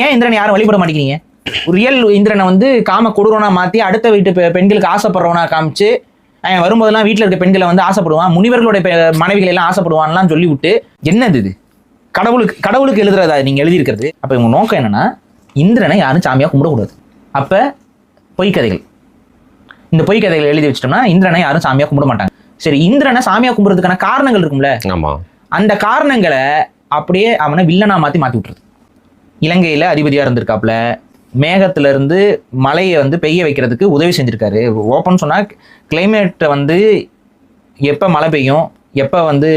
ஏன் இந்திரனை யாரும் வழிபட மாட்டேங்கிறீங்க? ரியல் இந்திரனை வந்து காம கொடூரனா மாத்தி அடுத்த வீட்டு பெண்களுக்கு ஆசைப்படுறவனா காமிச்சு வரும்போதெல்லாம் வீட்டில் இருக்க பெண்களை வந்து ஆசைப்படுவான், முனிவர்களுடைய மனைவிகள் எல்லாம் ஆசைப்படுவான்லாம் சொல்லி விட்டு என்னது இது? கடவுளுக்கு எழுதுறதா நீங்க எழுதியிருக்கிறது? அப்ப இவங்க நோக்கம் என்னன்னா இந்திரனை யாரும் சாமியா கும்பிடக்கூடாது. அப்ப பொய்க்கதைகள், இந்த பொய்க்கதைகள் எழுதி வச்சிட்டோம்னா இந்திரனை யாரும் சாமியா கும்பிட மாட்டாங்க. சரி, இந்திரனை சாமியா கும்பிடுறதுக்கான காரணங்கள் இருக்கும்ல, அந்த காரணங்களை அப்படியே அவனை வில்லனா மாத்தி விட்டுறது. இலங்கையில அதிபதியா இருந்திருக்காப்ல, மேகத்துல இருந்து மழையை வந்து பெய்ய வைக்கிறதுக்கு உதவி செஞ்சிருக்காரு. ஓப்பன் சொன்னா கிளைமேட்டை வந்து எப்ப மழை பெய்யும், எப்ப வந்து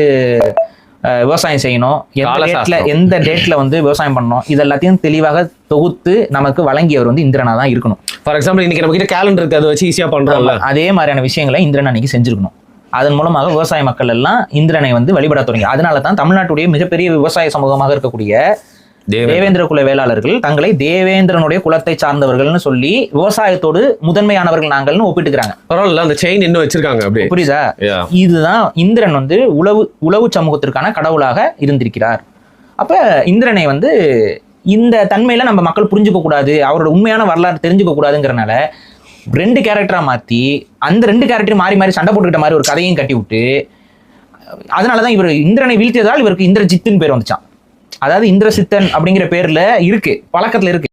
விவசாயம் செய்யணும், எந்த டேட்ல வந்து விவசாயம் பண்ணணும், இது எல்லாத்தையும் தெளிவாக தொகுத்து நமக்கு வழங்கியவர் வந்து இந்திரனா தான் இருக்கணும். ஃபார் எக்ஸாம்பிள் இன்னைக்கு நம்ம கிட்ட கேலண்டர் இருக்கு, அதை வச்சு ஈஸியா பண்றோம்ல, அதே மாதிரியான விஷயங்களை இந்திரன் அன்னைக்கு செஞ்சிருக்கணும். அதன் மூலமாக விவசாய மக்கள் எல்லாம் இந்திரனை வந்து வழிபட தொடங்கி. அதனால தான் தமிழ்நாட்டுடைய மிகப்பெரிய விவசாய சமூகமாக இருக்கக்கூடிய தேவேந்திர குல வேளாளர்கள் தங்களை தேவேந்திரனுடைய குலத்தை சார்ந்தவர்கள்னு சொல்லி விவசாயத்தோடு முதன்மையானவர்கள் நாங்கள்னு ஒப்பிட்டுக்கிறாங்க. பரவாயில்ல, அந்த செயின் இன்னும் வச்சிருக்காங்க. அப்படி புரியுதா? இதுதான் இந்திரன் வந்து உளவு சமூகத்திற்கான கடவுளாக இருந்திருக்கிறார். அப்ப இந்திரனை வந்து இந்த தன்மையில நம்ம மக்கள் புரிஞ்சுக்க கூடாது, அவரோட உண்மையான வரலாறு தெரிஞ்சுக்க கூடாதுங்கிறனால 2 கேரக்டரா மாத்தி அந்த 2 கேரக்டர் மாறி மாறி சண்டை போட்டுக்கிட்ட மாதிரி ஒரு கதையும் கட்டி விட்டு, அதனாலதான் இவர் இந்திரனை வீழ்த்தியதால் இவருக்கு இந்திரஜித்துன்னு பேர் வந்துச்சான். அதாவது இந்திரசித்தன் அப்படிங்கிற பேர்ல இருக்கு, பழக்கத்துல இருக்கு.